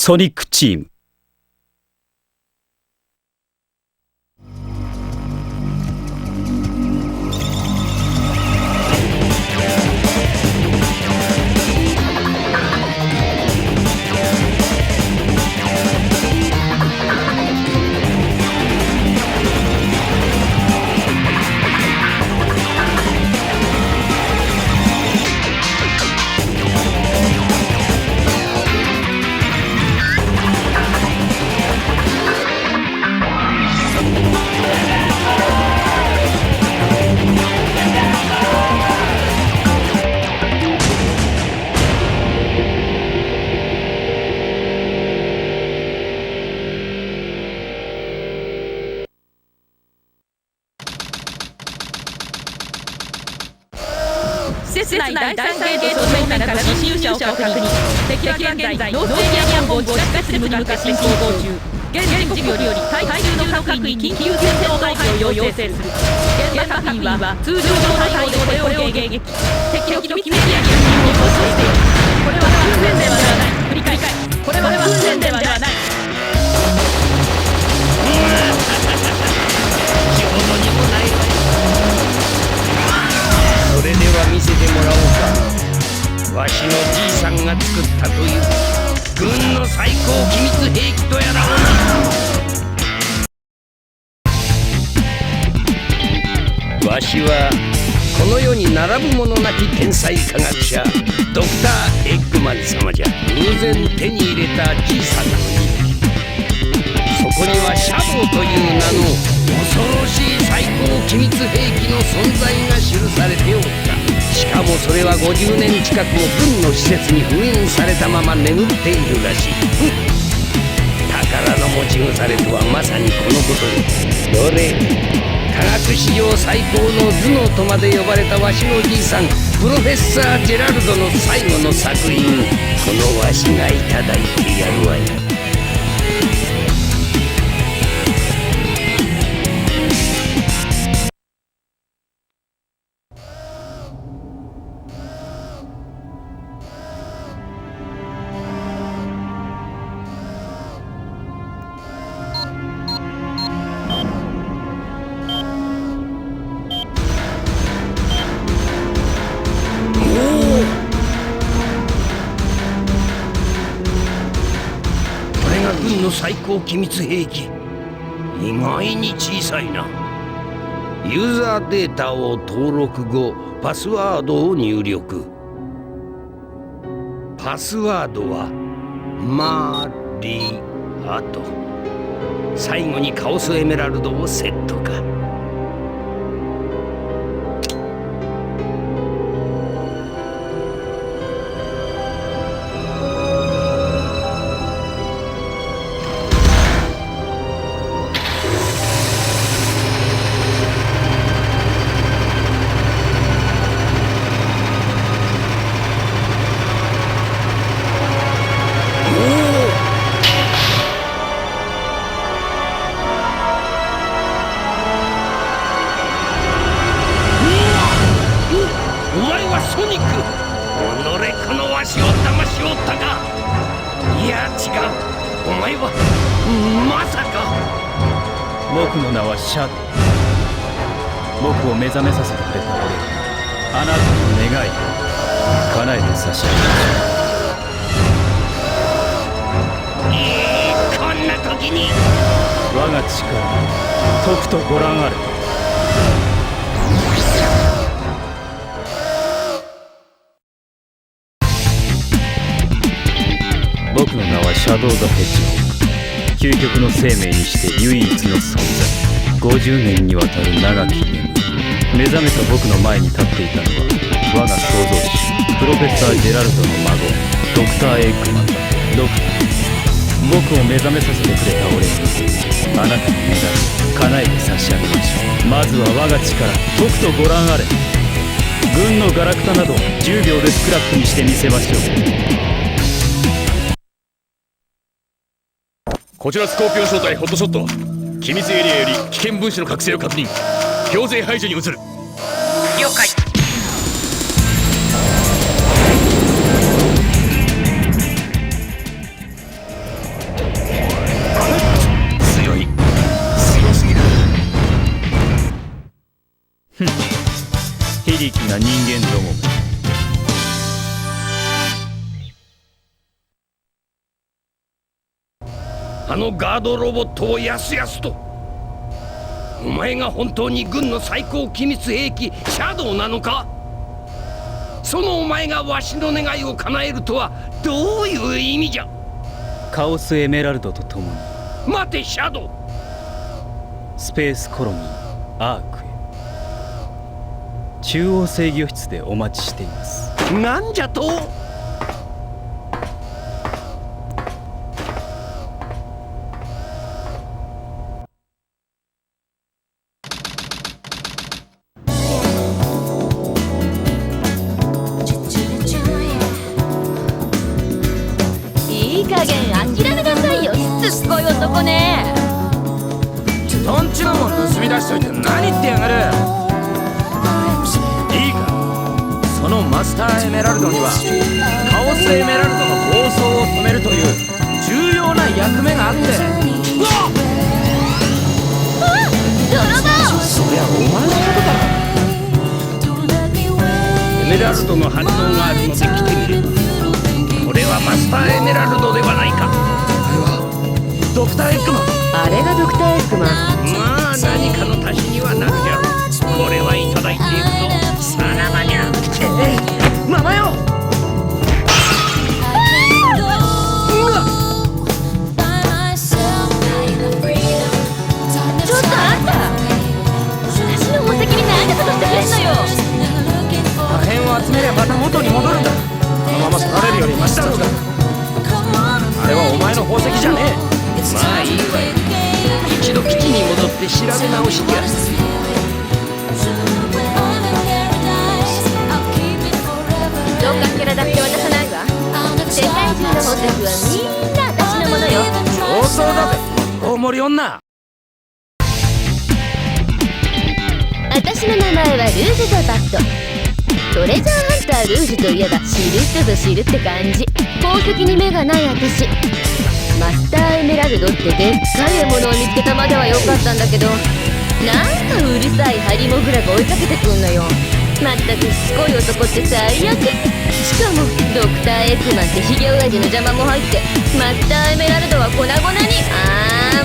ソニックチーム。施設内第3ゲート正面から侵入者を確認。敵は現在ノースエリア本部地下室に向かって進行中。現時刻より対中の各員に緊急戦闘態勢を要請する。現場確認は通常の対応でこれを迎撃。敵の秘密エリアに侵入をしている。これは訓練ではない。繰り返し、これは訓練ではない。仕事にもないわよ。それでは見せてもらおうか。わしのじいさんが作ったという軍の最高機密兵器とやらをな。わしはこの世に並ぶ者なき天才科学者ドクター・エッグマン様じゃ。偶然手に入れたじいさんの日記、そこにはシャドウという名の恐ろしい最高機密兵器の存在が記されておった。しかもそれは50年近くも軍の施設に封印されたまま眠っているらしい。宝の持ち腐れとはまさにこのことよ。どれ、科学史上最高の頭脳とまで呼ばれたわしのじいさんプロフェッサー・ジェラルドの最後の作品、このわしがいただいてやるわよ。軍の最高機密兵器、意外に小さいな。ユーザーデータを登録後、パスワードを入力。パスワードはマリアと最後にカオスエメラルドをセットか。ソニック、己このわしを騙しおったか。いや違う、お前はまさか。僕の名はシャドウ。僕を目覚めさせてくれた俺、あなたの願いを叶えて差し上げましょう。こんな時に我が力とくとご覧あれ。僕の名はシャドウ・ザ・ヘッジホーク。究極の生命にして唯一の存在。50年にわたる長き眠り。目覚めた僕の前に立っていたのは我が創造主プロフェッサー・ジェラルドの孫ドクター・エッグマンだ。ドクター、僕を目覚めさせてくれた俺にあなたの願い叶えて差し上げましょう。まずは我が力とくとご覧あれ。軍のガラクタなど10秒でスクラップにしてみせましょう。こちらスコーピオン小隊ホットショット。機密エリアより危険分子の覚醒を確認。標勢排除に移る。了解。非力な人間どもめ。あのガードロボットをやすやすと。お前が本当に軍の最高機密兵器シャドウなのか？そのお前がわしの願いを叶えるとはどういう意味じゃ？カオスエメラルドと共に待てシャドウ。スペースコロニーアークへ。中央制御室でお待ちしています。なんじゃと？いい加減諦めなさいよ、しつこい男ね。トンチのもん盗み出しといて何言ってやがる。いいか、そのマスターエメラルドにはカオスエメラルドの暴走を止めるという重要な役目があって。うわっ、泥棒！そりゃお前のことだろ。エメラルドの反応があるので来てみれば。これはマスターエメラルドではないか。ドクターエッグマン。あれがドクターエッグマン。まあ何かの足しにはなるじゃろう。これはいただいているぞ。さらばにゃ。ママよ。ちょっとあんた、私の宝石に何でことしてくれんのよ。破片を集めりゃまた元に戻るんだ。このまま去られるよりマシだろうが。あれはお前の宝石じゃねえ。まあいいわよ。一度基地に戻って調べ直しじゃ。どっかからだって渡さないわ。世界中の宝石はみんな私のものよ。上等だぜ大盛り女。私の名前はルージュ・ザ・バット。トレジャーハンタールージュといえば知る人ぞ知るって感じ。宝石に目がない私。マスターエメラルドってでっかい獲物を見つけたまではよかったんだけど、なんかうるさいハリモグラが追いかけてくんのよ。まったくしつこい男って最悪。しかもドクターエッグマンってヒゲ親父の邪魔も入って、マスターエメラルドは粉々に。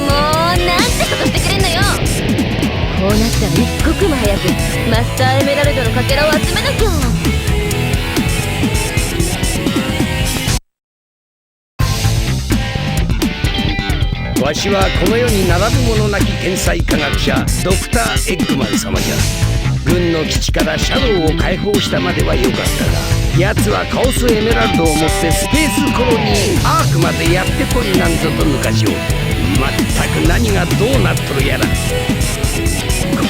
もうなんてことしてくれんのよ。こうなったら一刻も早くマスターエメラルドのかけらを集めなきゃ。わしはこの世に並ぶ者なき天才科学者ドクターエッグマン様じゃ。軍の基地からシャドウを解放したまではよかったが、奴はカオスエメラルドを持ってスペースコロニーアークまでやってこいなんぞと抜かしおう。まったく何がどうなっとるやら。こ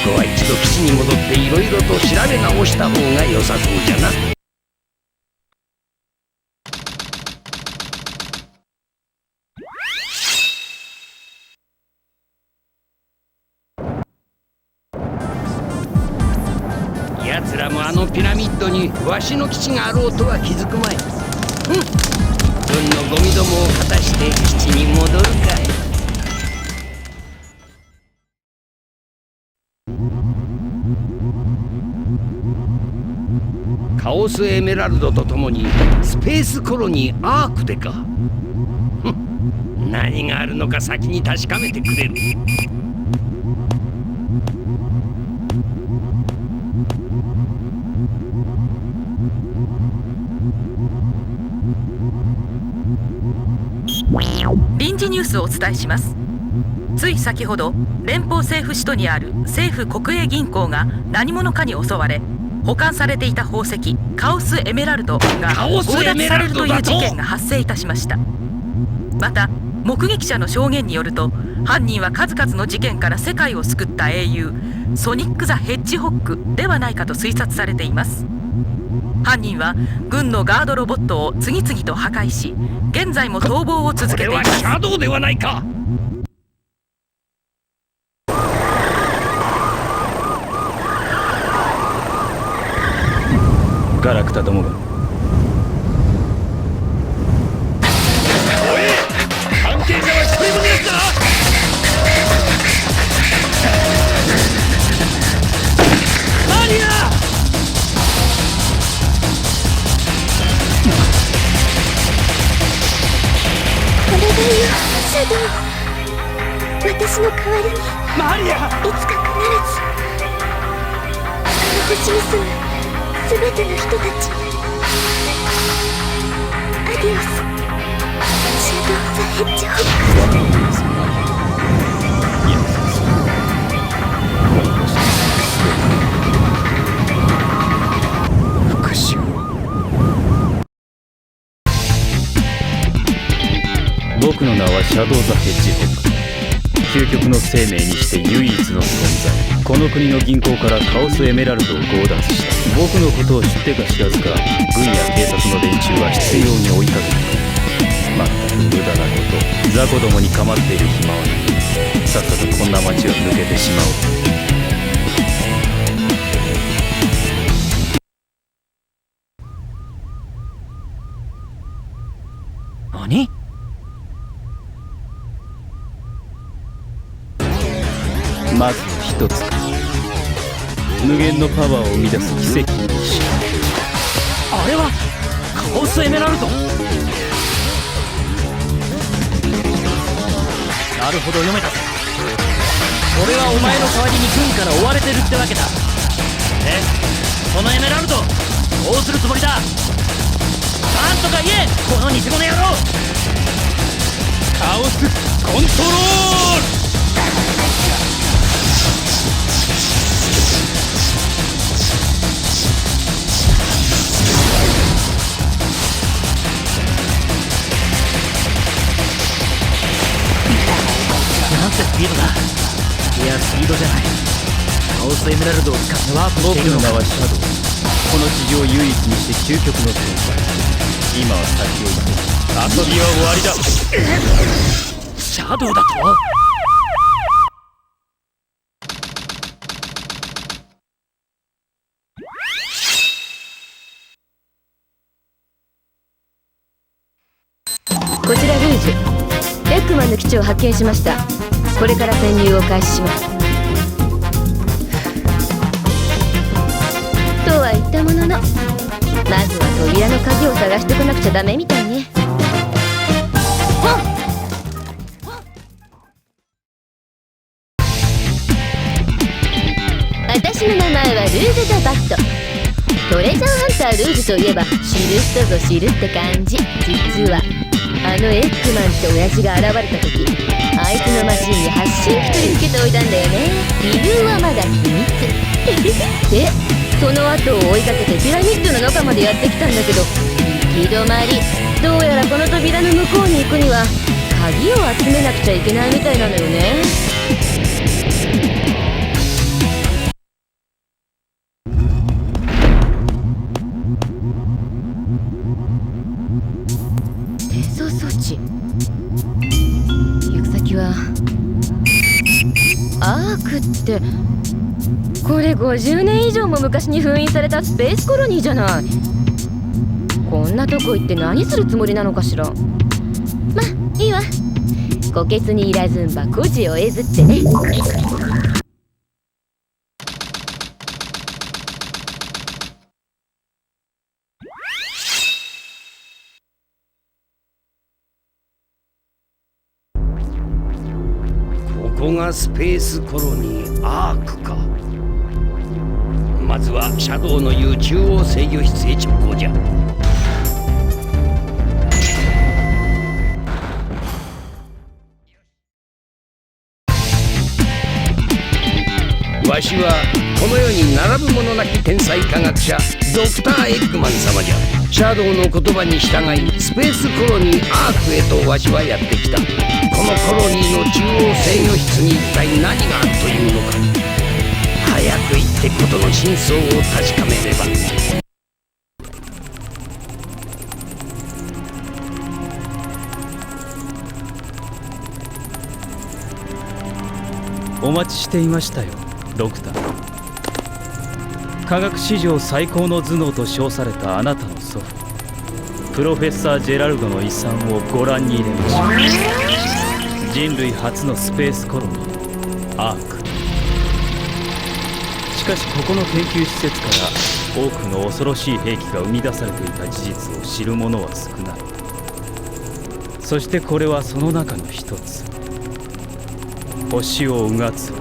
こは一度基地に戻っていろいろと調べ直した方が良さそうじゃな。奴らもあのピラミッドにわしの基地があろうとは気づくまい。軍のゴミどもを果たして基地に戻るかい。カオスエメラルドと共にスペースコロニーアークでか。何があるのか先に確かめてくれる。臨時ニュースをお伝えします。つい先ほど連邦政府首都にある政府国営銀行が何者かに襲われ、保管されていた宝石カオスエメラルドが強奪されるという事件が発生いたしました。また目撃者の証言によると、犯人は数々の事件から世界を救った英雄ソニック・ザ・ヘッジホックではないかと推察されています。犯人は軍のガードロボットを次々と破壊し、現在も逃亡を続けています。これはシャドウではないか。ガラクタどもが。おい、関係者は一人もいないか。あでも私の代わりにマリア。いつか必ずこの星に住む全ての人たちアディオスシャドウ・ザ・ヘッジホッグ。復讐。僕の名はシャドウ・ザ・ヘッジホッグ。究極の生命にして唯一の存在。この国の銀行からカオスエメラルドを強奪した。僕のことを知ってか知らずか、軍や警察の連中は執拗に追いかけてくる。まったく無駄なこと。雑魚どもに構っている暇はない。さっさとこんな街を抜けてしまおう。何？まず一つ、無限のパワーを生み出す奇跡の石。あれはカオスエメラルド。なるほど、読めたぞ。俺はお前の代わりに軍から追われてるってわけだ。で、そのエメラルドどうするつもりだ？なんとか言え、この偽物野郎。カオスコントロール。なんてスピードだ。いや、スピードじゃない。カオスエメラルドを使ってワープしているのか。僕の名はシャドウ。この地上を唯一にして究極の存在。今は先を行こう。遊びは終わりだ。シャドウだと？こちらルージュ。エッグマンの基地を発見しました。これから潜入を開始します。とは言ったものの、まずは扉の鍵を探してこなくちゃダメみたいね。私の名前はルーゼ・ザ・バット。トレジャーハンタールージュといえば知る人ぞ知るって感じ。実はあのエッグマンって親父が現れた時、あいつのマシンに発信機取り付けておいたんだよね。理由はまだ秘密で、その後を追いかけてピラミッドの中までやってきたんだけど行き止まり。どうやらこの扉の向こうに行くには鍵を集めなくちゃいけないみたいなのよね。転送装置。行く先はアークって、これ50年以上も昔に封印されたスペースコロニーじゃない。こんなとこ行って何するつもりなのかしら。ま、いいわ。虎穴にいらずんば孤児を得ずってね。ここがスペースコロニーアークか。まずはシャドウの言う中央制御室へ直行じゃ。わしはこの世に並ぶ者なき天才科学者ドクター・エッグマン様じゃ。シャドウの言葉に従いスペースコロニーアークへとわしはやってきた。このコロニーの中央制御室に一体何があるというのか。早く行って事の真相を確かめれば。お待ちしていましたよ、ドクター。科学史上最高の頭脳と称されたあなたの祖父プロフェッサー・ジェラルドの遺産をご覧に入れました。人類初のスペースコロニーアーク。しかしここの研究施設から多くの恐ろしい兵器が生み出されていた事実を知る者は少ない。そしてこれはその中の一つ。星をうがつ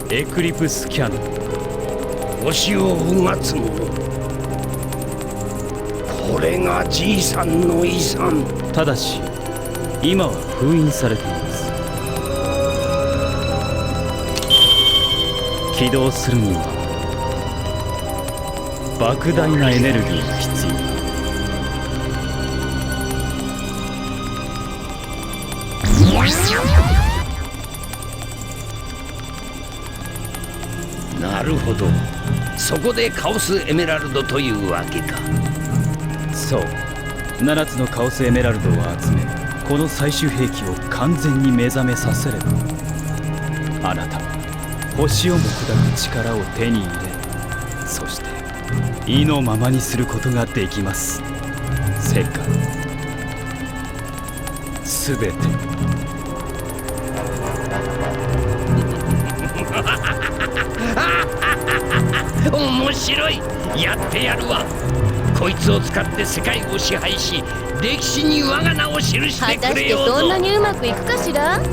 エクリプスキャノン。星をうがつもの、これがじいさんの遺産。ただし今は封印されています。起動するには莫大なエネルギーが必要。なるほど、そこでカオスエメラルドというわけか。そう、7つのカオスエメラルドを集め、この最終兵器を完全に目覚めさせれば、あなたは星をも砕く力を手に入れ、そして意のままにすることができます。世界すべて。面白い、やってやるわ。こいつを使って世界を支配し、歴史に我が名を記して果たしてくれようぞ。そんなにうまくいくかしら。ね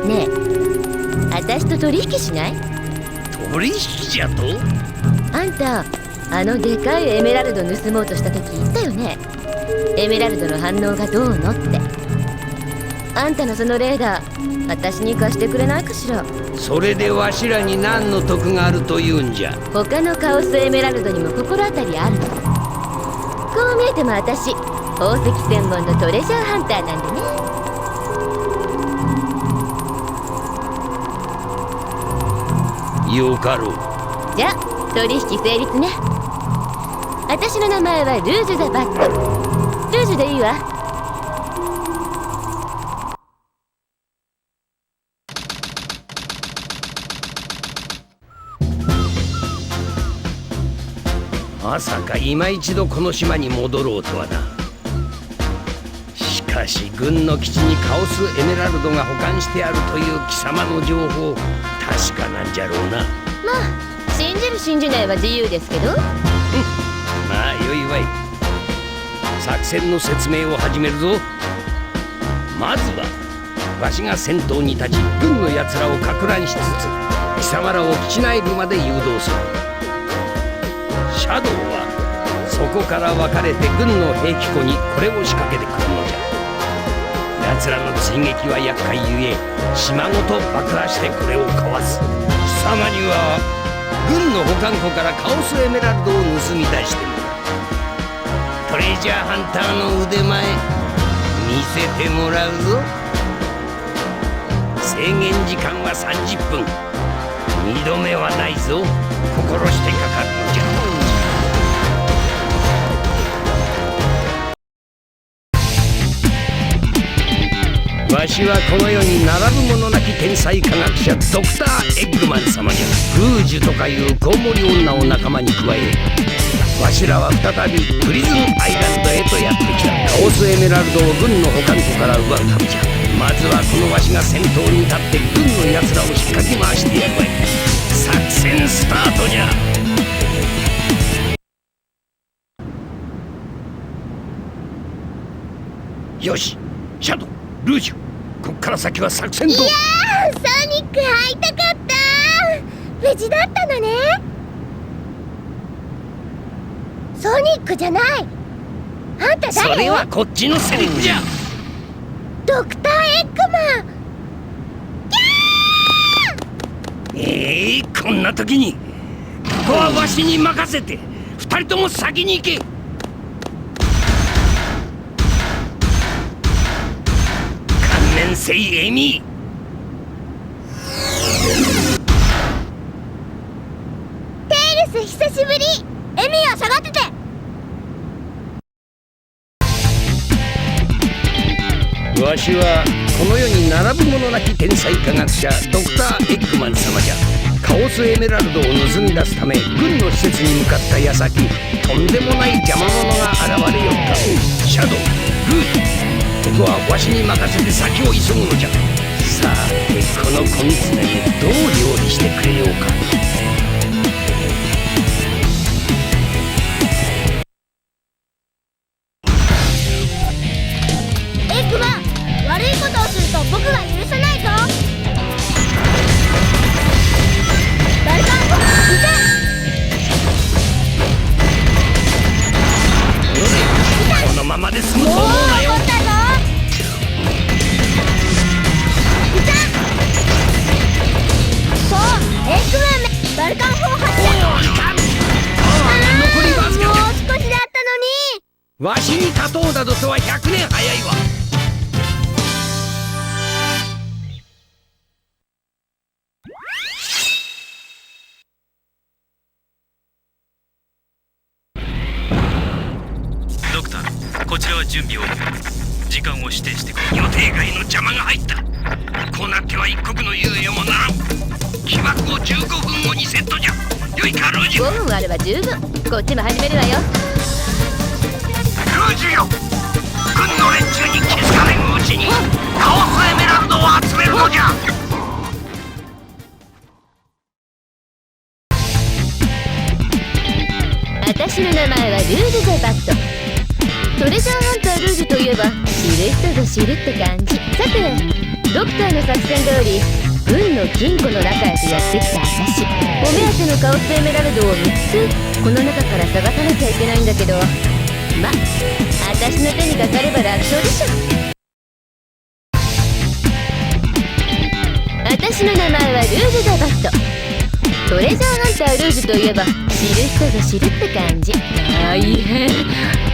え、私と取引しない？取引じゃと？あんた、あのでかいエメラルド盗もうとした時言ったよね。エメラルドの反応がどうのって。あんたのそのレーダー、私に貸してくれないかしら。それでわしらに何の得があるというんじゃ。他のカオスエメラルドにも心当たりあるの。こう見えても私、宝石専門のトレジャーハンターなんでね。よかろう。じゃあ取引成立ね。私の名前はルージュ・ザ・バット。ルージュでいいわ。まさか今一度この島に戻ろうとはな。しかし軍の基地にカオスエメラルドが保管してあるという貴様の情報、確かなんじゃろうな。まあ信じる信じないは自由ですけど。まあよいわい。作戦の説明を始めるぞ。まずはわしが先頭に立ち、軍のやつらを撹乱しつつ貴様らを基地内部まで誘導する。シャドウはそこから分かれて軍の兵器庫にこれを仕掛けてくるのじゃ。奴らの追撃は厄介ゆえ、島ごと爆破してこれをかわす。貴様には軍の保管庫からカオスエメラルドを盗み出してもらう。トレジャーハンターの腕前見せてもらうぞ。制限時間は30分。2度目はないぞ。心してかかるのじゃ。わしはこの世に並ぶ者なき天才科学者ドクター・エッグマン様じゃ。ルージュとかいうコウモリ女を仲間に加え、わしらは再びプリズンアイランドへとやってきた。カオスエメラルドを軍の保管庫から奪うためじゃ。まずはこのわしが先頭に立って軍のやつらを引っかき回してやるわい。作戦スタートじゃ。よし、シャドウ、ルージュ、こっから先は作戦と。いやー、ソニック会いたかった。無事だったのね。ソニックじゃない。あんた誰？それはこっちのセリフじゃ。ドクター・エッグマン。こんな時にここはわしに任せて、二人とも先に行け。観念せいエミー。テイルス久しぶり。エミーは下がってて。わしはこの世に並ぶ者なき天才科学者ドクター・エッグマン様じゃ。カオスエメラルドを盗み出すため軍の施設に向かった矢先、とんでもない邪魔者が現れよった。シャドウ、ルージュ、ここはわしに任せて先を急ぐのじゃ。さてこの小狐めどう料理してくれようか。エッグマン、悪いことをすると僕が許さないぞ。バルカン、いて。このままで済むとおお、思うなよ。怒ったぞ。いた。そう、エッグマンめバルカン砲発射。残りわずか。もう少しだったのに。わしに勝とうなどとは100年早いわ。ドクター、こちらは準備完了。時間を指定してくれ。予定外の邪魔が入った。こうなっては一刻の猶予もならん。起爆を15分後にセットじゃ。よいかルージュ。 5分あれば十分。こっちも始めるわよ。ルージュよ、軍の連中に気づかれんうちにカオスエメラルドを集めるのじゃ。私の名前はルージュ・ザ・バット。トレジャーハンタールージュといえば知る人ぞ知るって感じ。さてドクターの作戦通り軍の金庫の中へとやってきた私。お目当てのカオスエメラルドを3つこの中から探さなきゃいけないんだけど、ま、私の手にかかれば楽勝でしょ。私の名前はルージュ・ザ・バット。トレジャーハンタールージュといえば知る人ぞ知るって感じ。大変、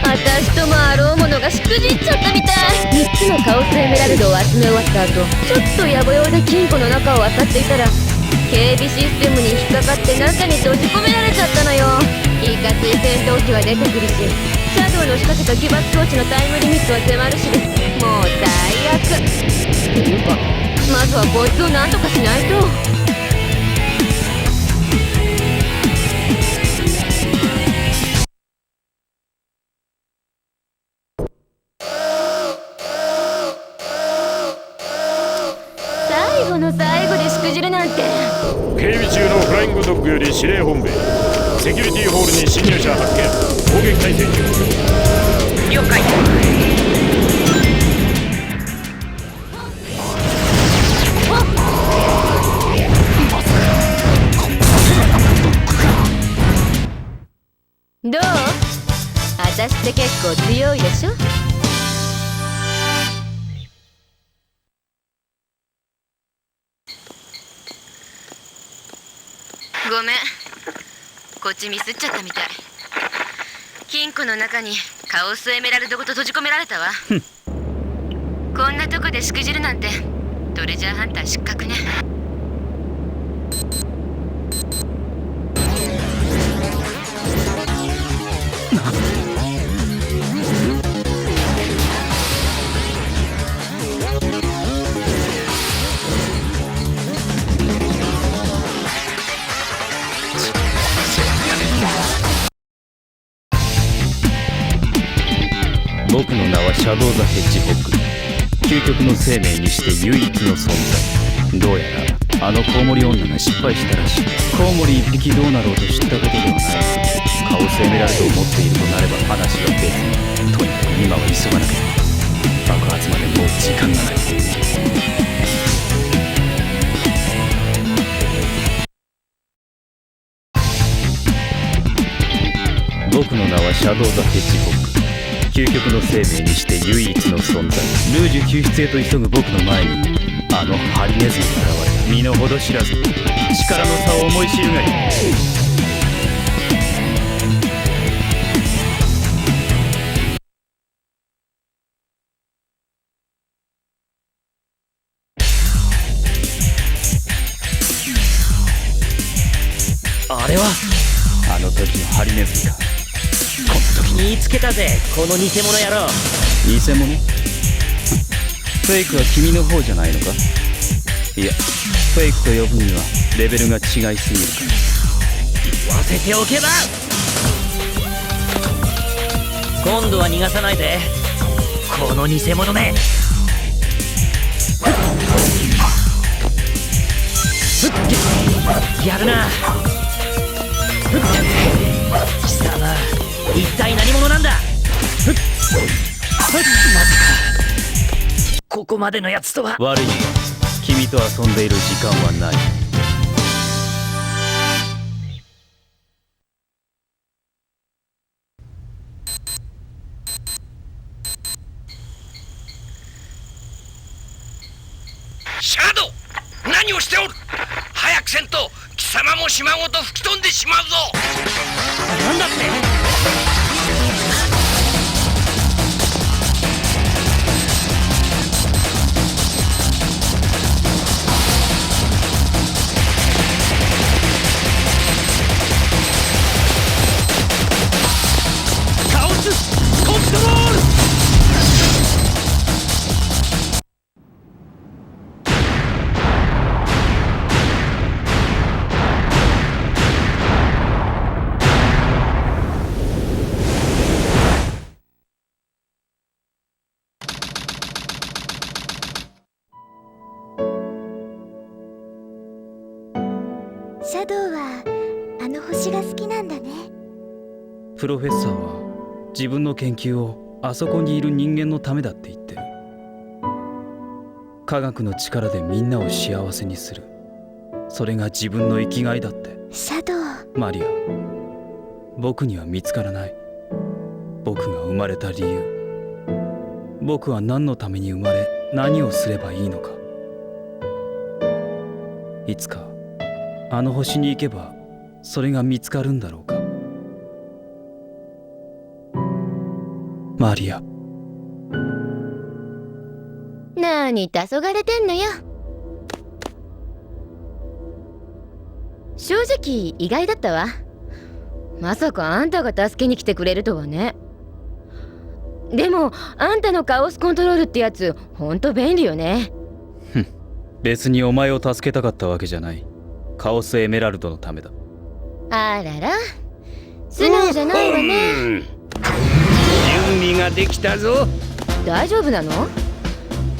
私ともあろうものがしくじっちゃったみたい。3つのカオスエメラルドを集め終わった後、ちょっと野暮用で金庫の中を漁っていたら警備システムに引っかかって中に閉じ込められちゃったのよ。いかつい戦闘機は出てくるし、シャドウの仕掛けた起爆装置のタイムリミットは迫るしで、もう最悪っていうか、まずはこいつを何とかしないと。最後の最後でしくじるなんて。警備中のフライングドッグより指令本部へ。セキュリティホールに侵入者発見。攻撃態勢中。了解。どう？私って結構強いでしょ。ごめん、こっちミスっちゃったみたい。金庫の中にカオスエメラルドごと閉じ込められたわ。こんなとこでしくじるなんてトレジャーハンター失格ね。僕の名はシャドウ・ザ・ヘッジホッグ。究極の生命にして唯一の存在。どうやらあのコウモリ女が失敗したらしい。コウモリ一匹どうなろうと知ったことではない。カオスエメラルドを持っているとなれば話は別。とにかく今は急がなければ。爆発までもう時間がない。僕の名はシャドウ・ザ・ヘッジホッグ。究極の生命にして唯一の存在。ルージュ救出へと急ぐ僕の前にあのハリネズミが現れた。身の程知らず力の差を思い知るがいい。あれはあの時のハリネズミか。この時に言いつけたぜ、この偽物野郎。偽物？フェイクは君の方じゃないのか？いや、フェイクと呼ぶにはレベルが違いすぎるから。言わせておけば。今度は逃がさないで。この偽物め。やるな。貴様一体何者なんだ。まさかここまでのやつとは。悪いが君と遊んでいる時間はない。シャドウ、何をしておる。早くせんと貴様も島ごと吹き飛んでしまうぞ。なんだって。カオスコントロール。シャドウはあの星が好きなんだね。プロフェッサーは自分の研究をあそこにいる人間のためだって言ってる。科学の力でみんなを幸せにする、それが自分の生きがいだって。シャドウ、マリア、僕には見つからない。僕が生まれた理由、僕は何のために生まれ、何をすればいいのか。いつかあの星に行けばそれが見つかるんだろうか。マリア。なに黄昏てんのよ。正直意外だったわ。まさかあんたが助けに来てくれるとはね。でもあんたのカオスコントロールってやつほんと便利よね。別にお前を助けたかったわけじゃない。カオスエメラルドのためだ。あらら、素直じゃないわね。準備ができたぞ。大丈夫なの？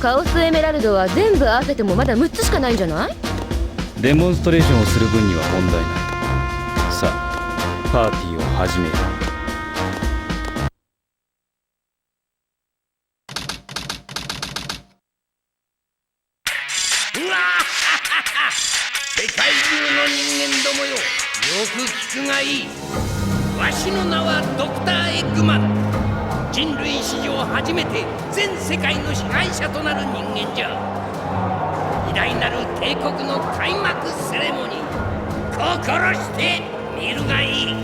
カオスエメラルドは全部合わせてもまだ6つしかないんじゃない？デモンストレーションをする分には問題ない。さあ、パーティーを始めよう。世界中の人間どもよ、よく聞くがいい。わしの名はドクター・エッグマン。人類史上初めて全世界の支配者となる人間じゃ。偉大なる帝国の開幕セレモニー、心して見るがいい。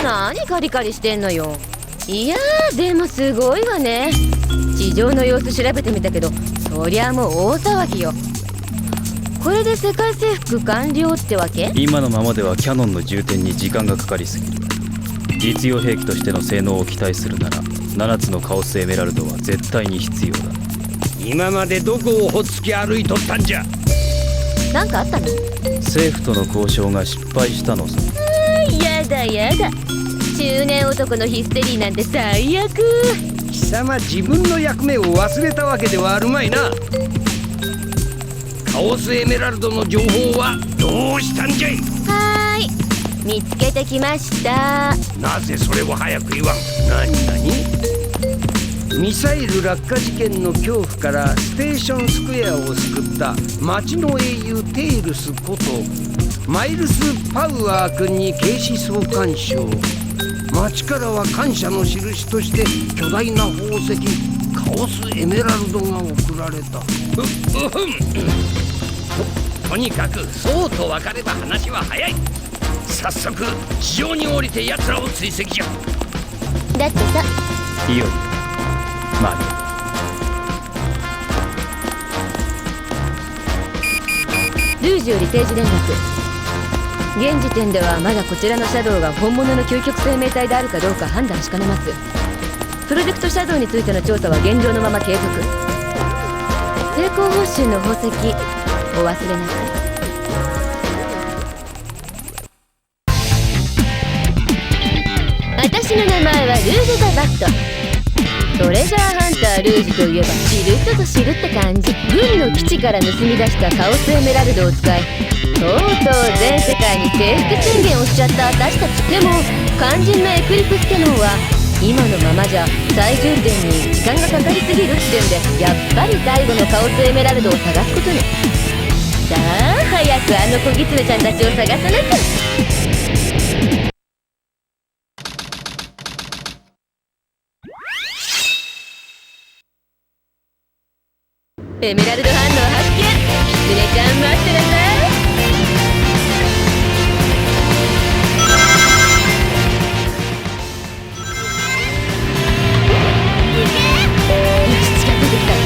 何カリカリしてんのよ。いやーでもすごいわね。地上の様子調べてみたけど、そりゃもう大騒ぎよ。これで世界征服完了ってわけ？今のままではキャノンの充填に時間がかかりすぎる。実用兵器としての性能を期待するなら7つのカオスエメラルドは絶対に必要だ。今までどこをほっつき歩いとったんじゃ。なんかあったの？政府との交渉が失敗したのさ。やだやだ、中年男のヒステリーなんて最悪。貴様自分の役目を忘れたわけではあるまいな。カオスエメラルドの情報はどうしたんじゃい。はーい、見つけてきました。なぜそれを早く言わん。何ミサイル落下事件の恐怖からステーションスクエアを救った町の英雄テイルスことマイルス・パウアー君に警視総監賞。町からは感謝の印として巨大な宝石カオスエメラルドが贈られた。とにかくそうと分かれば話は早い。早速地上に降りて奴らを追跡じゃ。だってさ、いよいよマリルージュより定時連絡。現時点ではまだこちらのシャドウが本物の究極生命体であるかどうか判断しかねます。プロジェクトシャドウについての調査は現状のまま継続。成功報酬の宝石お忘れなく。私の名前はルージュ・ザ・バット。トレジャーハンタールージュといえば知る人ぞ知るって感じ。軍の基地から盗み出したカオスエメラルドを使い、とうとう全世界に征服宣言をしちゃった私たち。でも肝心のエクリプスキャノンは今のままじゃ再充電に時間がかかりすぎるってんで、やっぱり最後のカオスエメラルドを探すことに。さあ早くあの小狐ちゃんたちを探さなきゃ。エメラルド反応発見。キツネちゃん待ってなさい。よし、近づいてきたね。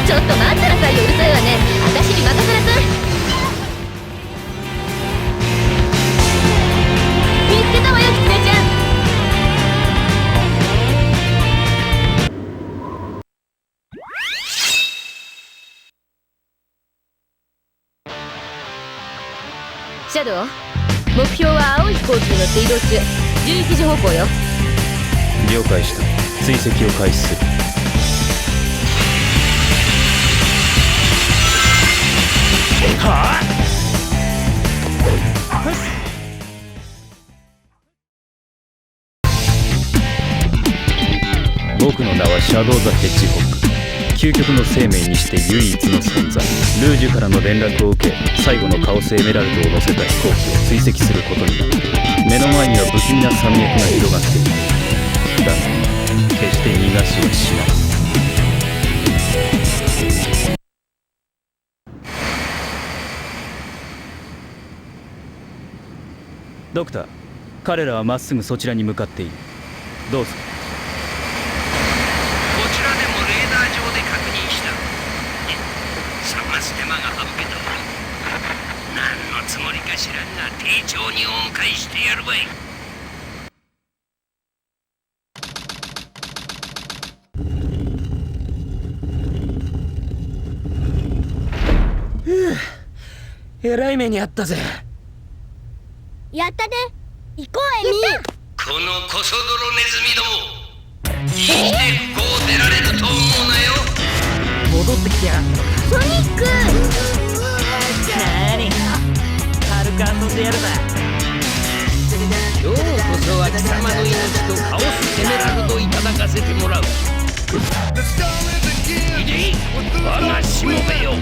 ちょっと待ってなさいよ、うるさいわね。私に任せなさい。見つけたわよ、キツネちゃん。シャドウ、目標は青い飛行機に乗って移動中。11時方向よ。了解した。追跡を開始する。はあ。僕の名はシャドウ・ザ・ヘッジホック。究極の生命にして唯一の存在。ルージュからの連絡を受け、最後のカオスエメラルドを乗せた飛行機を追跡することになる。目の前には不気味な山脈が広がっている。だが決して逃がしはしない。ドクター、彼らはまっすぐそちらに向かっている。どうぞ。こちらでもレーダー上で確認した。探す手間が省けた。何のつもりか知らんが丁重にお迎えしてやるわい。えらい目にあったぜ。やったね。行こうエミー。このコソ泥ネズミども、生きてこう出られると思うなよ。戻ってきてやがったのか。ソニック。なーに、軽く遊んでやるさ。今日こそは貴様の命とカオスエメラルドいただかせてもらう。いでい、我がしもべよ。こ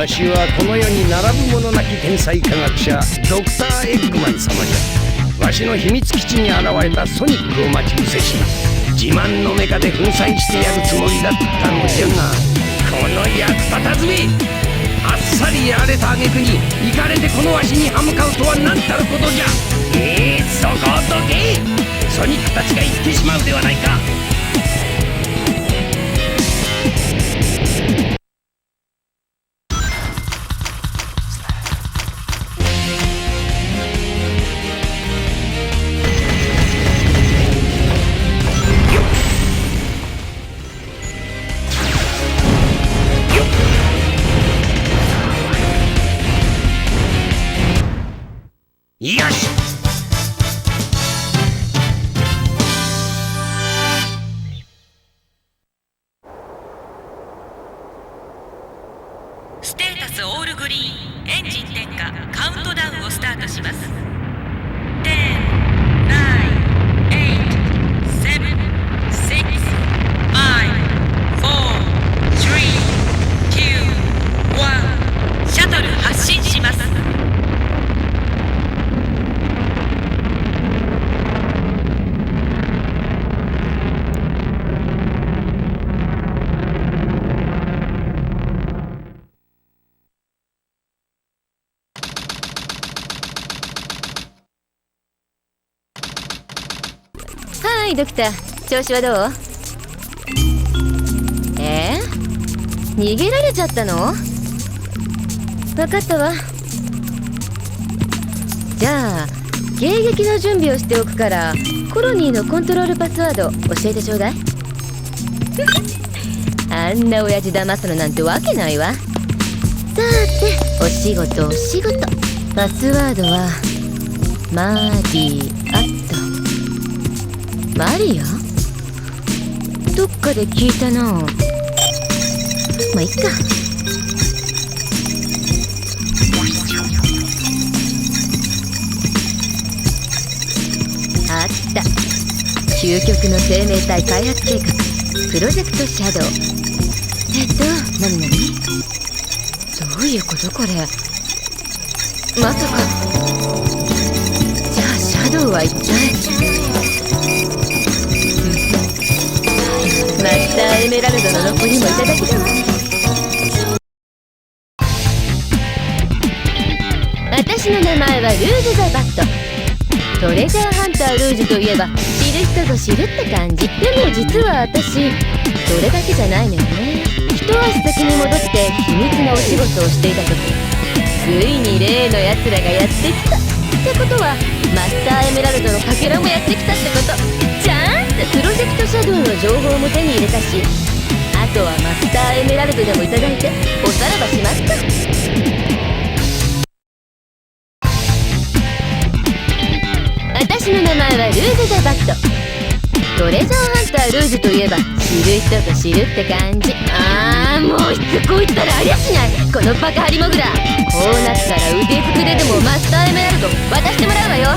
わしはこの世に並ぶ者なき天才科学者ドクター・エッグマン様じゃ。わしの秘密基地に現れたソニックを待ち伏せし、自慢のメカで粉砕してやるつもりだったのじゃが、この役立たずめ、あっさりやられた挙句にイカれてこのわしに歯向かうとは何たることじゃ。そこをどけ。ソニックたちが行ってしまうではないか。よし。ステータスオールグリーン、エンジン点火、カウントダウンをスタートします。10、9、8、7、6、5、4、3、2、1、シャトル発進します。はい、ドクター、調子はどう？逃げられちゃったの？分かったわ。じゃあ迎撃の準備をしておくから、コロニーのコントロールパスワード教えてちょうだい。あんな親父騙すのなんてわけないわ。さて、お仕事お仕事。パスワードはマリアット。マリア？どっかで聞いたな。まあいっか。あった。究極の生命体開発計画、プロジェクトシャドウ。何どういうことこれ。まさか。じゃあシャドウは一体。マスターエメラルドの残りもいただきだわ。私の名前はルーズ・ザ・バット。トレジャーハンタールージュといえば知る人ぞ知るって感じ。でも実は私それだけじゃないのよね。一足先に戻って秘密のお仕事をしていた時、ついに例のやつらがやってきたってことは、マスターエメラルドのかけらもやってきたってこと。じゃーんってプロジェクトシャドウの情報も手に入れたし、あとはマスターエメラルドでもいただいておさらばしますか。私の名前はルーズ・ザ・バット。トレジャーハンタールージュといえば知る人ぞ知るって感じ。もうしつこいったらありゃしない、このバカハリモグラ。こうなったら腕ずくででもマスターエメラルド渡してもらうわよ。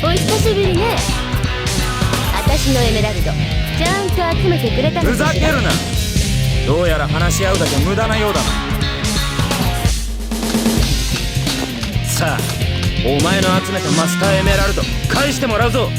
お久しぶりね。私のエメラルドちゃんと集めてくれたのかしら。ふざけるな。どうやら話し合うだけ無駄なようだな。さあ、お前の集めたマスターエメラルド返してもらうぞ。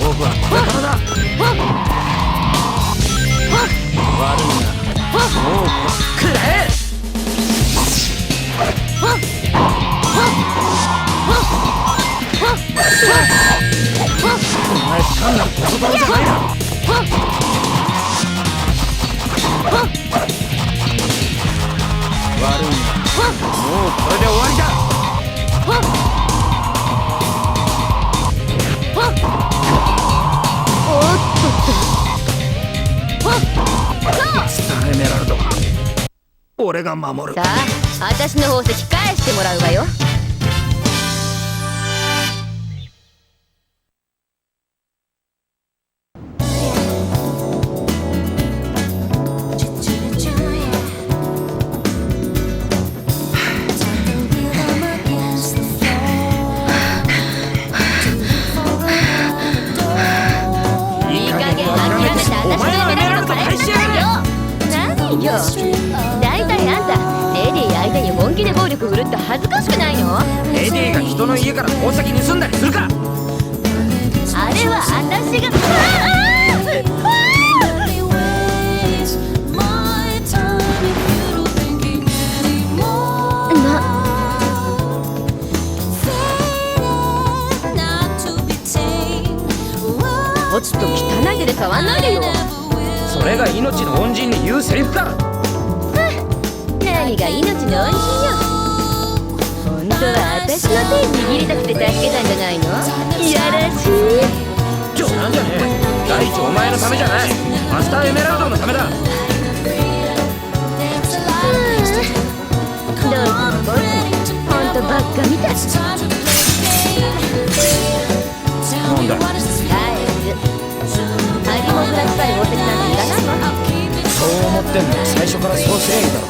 勝負はこれからだ。終わりだ。スターエメラルドは俺が守る。さあ、私の宝石返してもらうわよ。いい加減諦めて私のエメラルド返してやるよ。何よ、だいたいあんたレディ相手に本気で暴力振るって恥ずかしくないの？レディが人の家から宝石盗んだりするか？あれは私がちょっと汚い手で触んないでよ。それが命の恩人に言うセリフか。何が命の恩人よ。本当は私の手握りたくて助けたんじゃないの？いやらしい。冗談じゃねえ。第一お前のためじゃない、マスターエメラルドのためだ。どうぞ僕ほんとばっかみたい。なんだ、ハリモグラ臭い宝石なんていらないわ。そう思ってんの最初からそうすりゃいいだろ。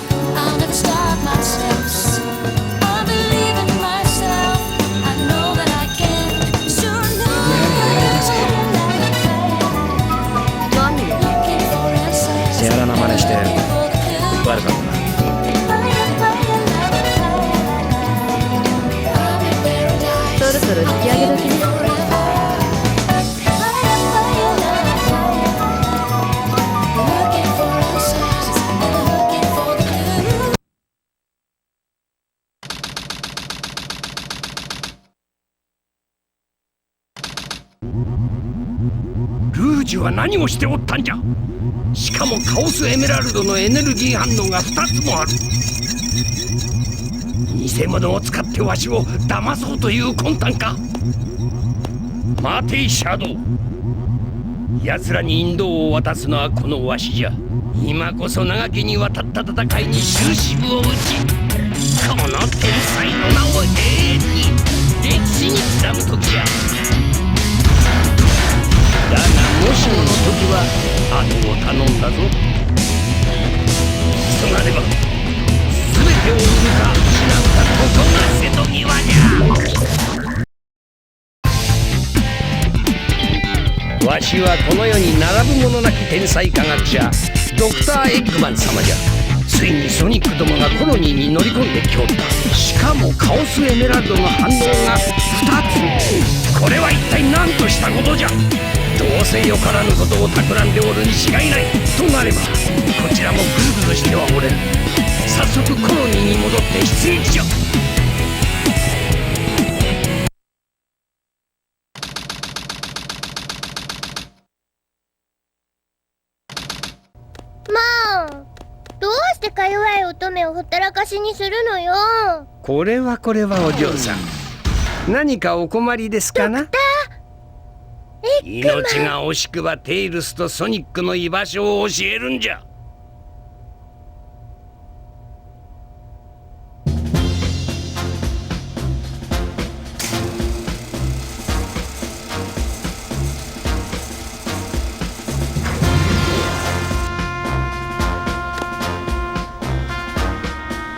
手荒な真似して悪かったな。そろそろ引き上げ時ね。ルージュは何をしておったんじゃ。しかもカオスエメラルドのエネルギー反応が2つもある。偽物を使ってわしを騙そうという魂胆か。待ていシャドウ、奴らに引導を渡すのはこのわしじゃ。今こそ長きにわたった戦いに終止符を打ち、この天才の名を永遠に歴史に刻む時じゃ。だがもしもの時は後を頼んだぞ。急がねば全てを売るか失うか、ここが瀬戸際じゃ。わしはこの世に並ぶ者なき天才科学者ドクター・エッグマン様じゃ。ついにソニックどもがコロニーに乗り込んできおった。しかもカオスエメラルドの反応が2つ。これは一体何としたことじゃ。どうせよからぬことを企んでおるに違いないとなれば、こちらもグズグズしてはおれん。早速コロニーに戻って出撃じゃ。まあ、どうしてか弱い乙女をほったらかしにするのよ。これはお嬢さん、何かお困りですかな。命が惜しくばテイルスとソニックの居場所を教えるんじゃ。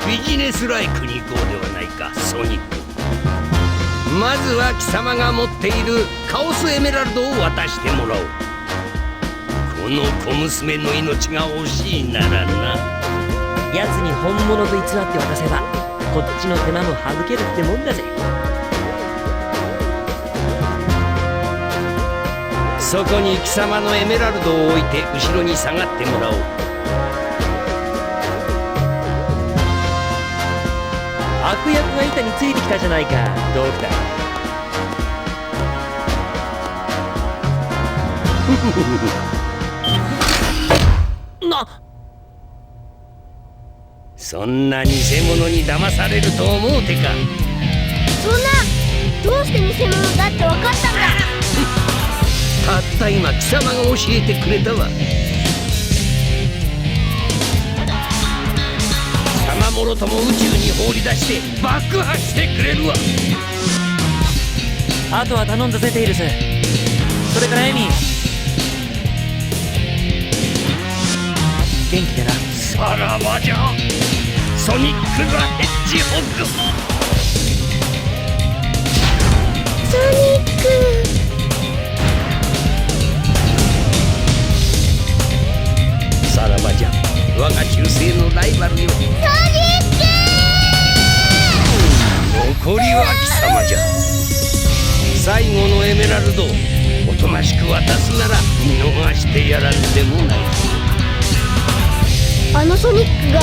ビジネスライクに行こうではないかソニック。まずは貴様が持っているカオスエメラルドを渡してもらおう。この小娘の命が惜しいならな。奴に本物と偽って渡せばこっちの手間も省けるってもんだぜ。そこに貴様のエメラルドを置いて後ろに下がってもらおう。悪役が板についてきたじゃないかドクター。そんな偽物に騙されると思うてか。そんな、どうして偽物だって分かったんだ。たった今貴様が教えてくれたわ。貴様もろとも宇宙に放り出して爆破してくれるわ。あとは頼んだぜテイルス。それからエミー、元気でな。さらばじゃ、ソニック・ザ・ヘッジホッグ。ソニック。さらばじゃ、我が忠誠のライバルよ。ソニック。残りは貴様じゃ。最後のエメラルドをおとなしく渡すなら見逃してやらんでもない。あのソニックが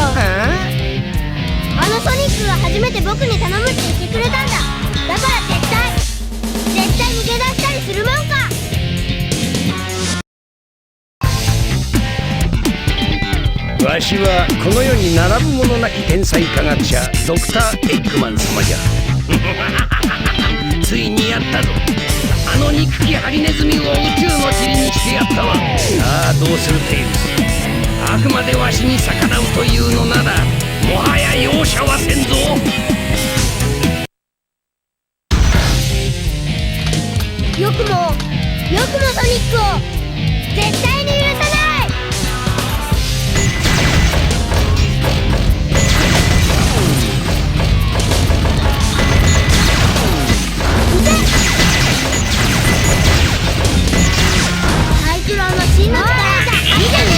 初めて僕に頼むって言ってくれたんだ。だから絶対逃げ出したりするもんか。わしはこの世に並ぶ者なき天才科学者ドクター・エッグマン様じゃ。ついにやったぞ。あの憎きハリネズミを宇宙の塵にしてやったわ。さあどうするテイルス。あくまでわしに逆らうというのならもはや容赦はせんぞ。よくもソニックを絶対に許さない。サイクロンの真の力じゃいいじゃない。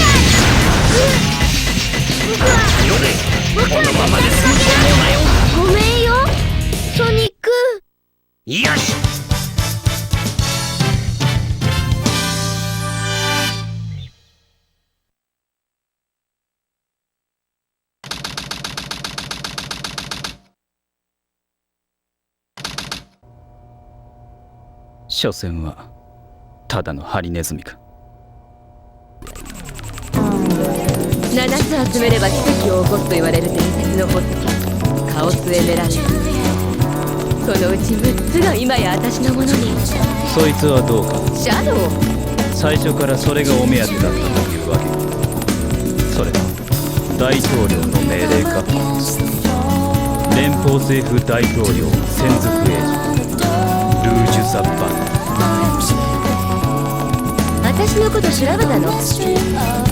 僕はこのままで済むと思うなよ。ごめんよソニック。よし。所詮はただのハリネズミか。7つ集めれば奇跡を起こすと言われる伝説の宝石カオスエメラルド。そのうち6つが今や私のものに。そいつはどうか。シャドウ。最初からそれがお目当てだったというわけ。それは大統領の命令か。連邦政府大統領専属エージェントルージュ・ザ・バン。私のこと調べたの？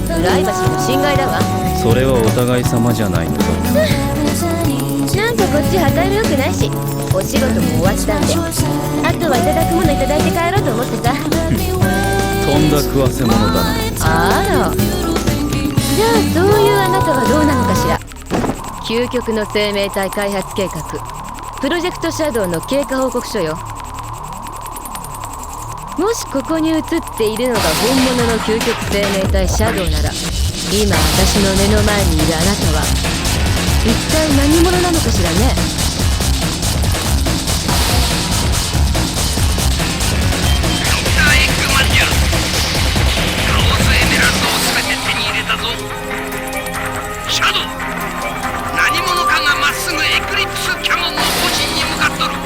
プライバシーの侵害だわ。それはお互い様じゃないのか。なんかこっち歯が良くないし、お仕事も終わったんで、あとはいただくものいただいて帰ろうと思ってさ。とんだ食わせ者だな。あら、じゃあそういうあなたはどうなのかしら。究極の生命体開発計画プロジェクトシャドウの経過報告書よ。もしここに映っているのが本物の究極生命体シャドウなら、今私の目の前にいるあなたは一体何者なのかしらね。ドクター・エッグマンじゃ。カオスエメラルドを全て手に入れたぞ。シャドウ、何者かがまっすぐエクリプスキャノンの方針に向かっとる。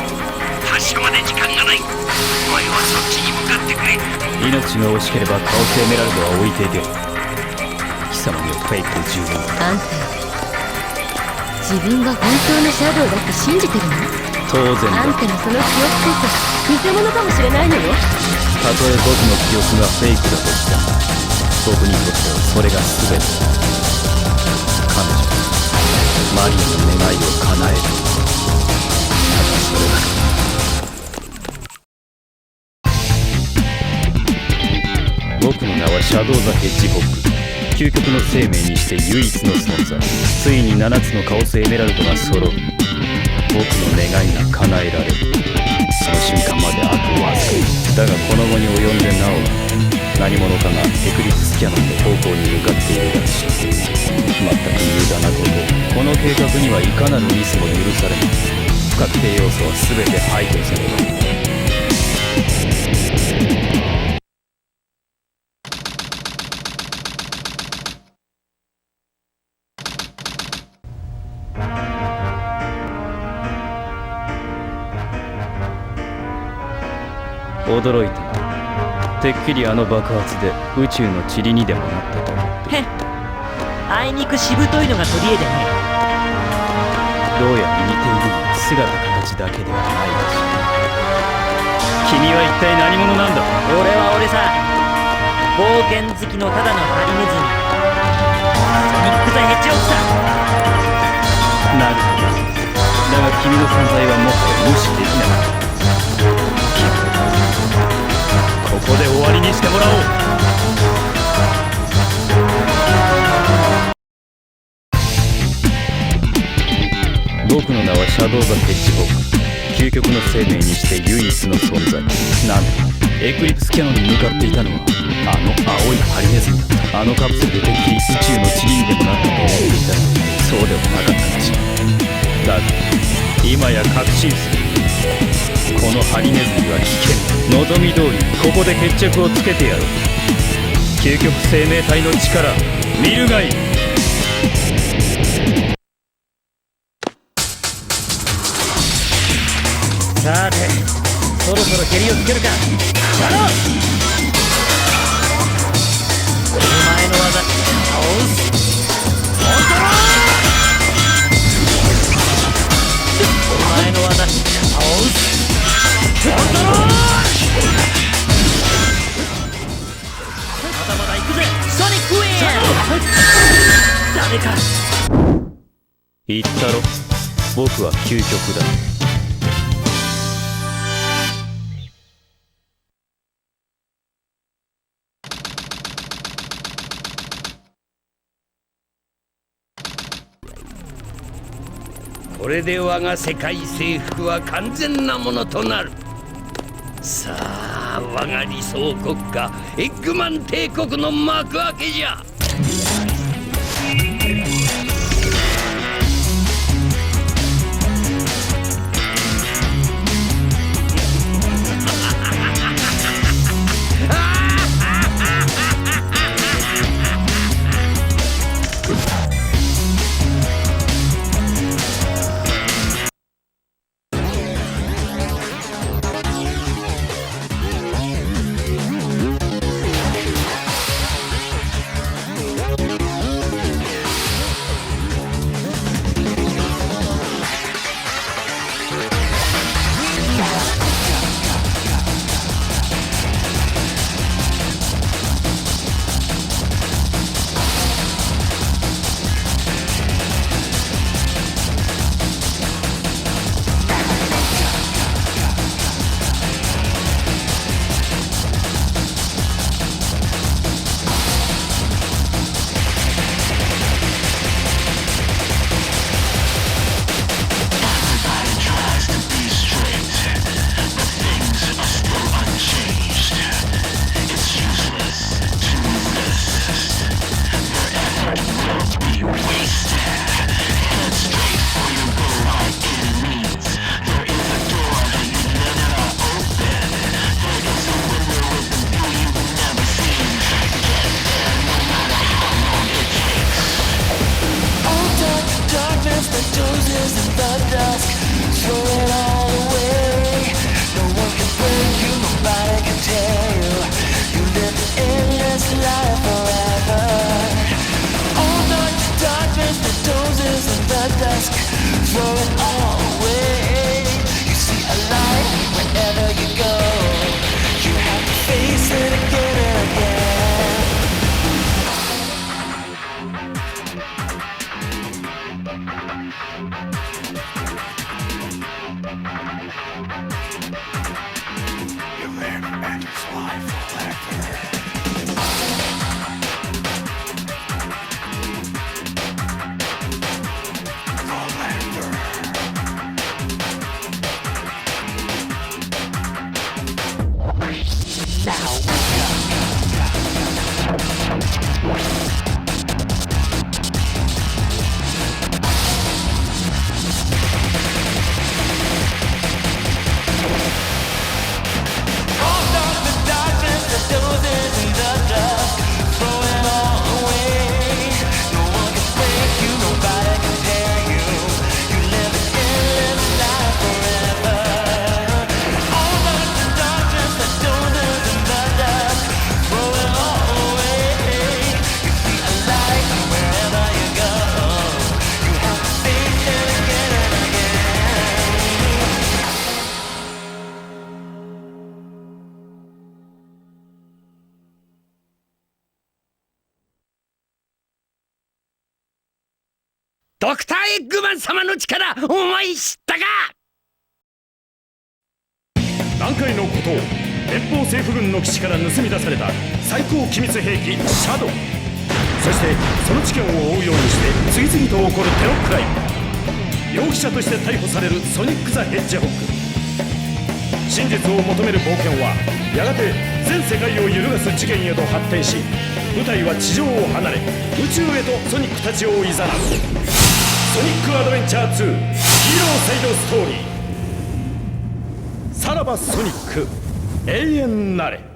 発射まで時間がない。お前はそっちに向かってくれ。命が惜しければカオスエメラルドは置いていけ。貴様にはフェイクで十分だ。あんた自分が本当のシャドウだって信じてるの？当然だ。あんたのその記憶こそ偽物かもしれないのよ。たとえ僕の記憶がフェイクだとしても、僕にとってはそれが全て。彼女マリアの願いを叶える。ただそれだけ。僕の名はシャドウ・ザ・ヘッジホッグ。究極の生命にして唯一の存在。ついに7つのカオスエメラルドが揃う。僕の願いが叶えられる。その瞬間まであとわずかだが、この後に及んでなお何者かがエクリプスキャノンの方向に向かっているらしい。全く無駄なこと。この計画にはいかなるミスも許されない。不確定要素は全て排除される。驚いたな。てっきりあの爆発で宇宙の塵にでもなったと思って。へっ、あいにくしぶといのが取り柄でね。どうやら似ているのは姿形だけではないらしい。君は一体何者なんだ。俺は俺さ、冒険好きのただのハリネズミ、ソニック・ザ・ヘッジホークさ。なるほど。だが君の存在はもはや無視できなかった。ここで終わりにしてもらおう。僕の名はシャドウ・ザ・ヘッジホーク。究極の生命にして唯一の存在。なんでエクリプスキャノンに向かっていたのはあの青いハリネズミだった。あのカプセルでてっきり宇宙の塵にでもなったと思っていた。そうではなかったらしい。だが今や確信する。このハリネズミは危険。望み通りここで決着をつけてやろう。究極生命体の力見るがいい。さて、そろそろ蹴りをつけるか。シャドウ、お前の技倒す。コントロール、お前の技倒す。コントロール、まだまだ行くぜ。ソニックウェア。ダメか。言ったろ、僕は究極だ。これで我が世界征服は完全なものとなる。さあ、我が理想国家エッグマン帝国の幕開けじゃ。ドクターエッグマン様の力お前知ったか。南海のことを連邦政府軍の基地から盗み出された最高機密兵器シャドウ、そしてその事件を追うようにして次々と起こるテロクライム、容疑者として逮捕されるソニック・ザ・ヘッジホッグ。真実を求める冒険はやがて全世界を揺るがす事件へと発展し、舞台は地上を離れ宇宙へとソニックたちをいざなうソニック・アドベンチャー2ヒーローサイドストーリー。さらばソニック永遠なれ。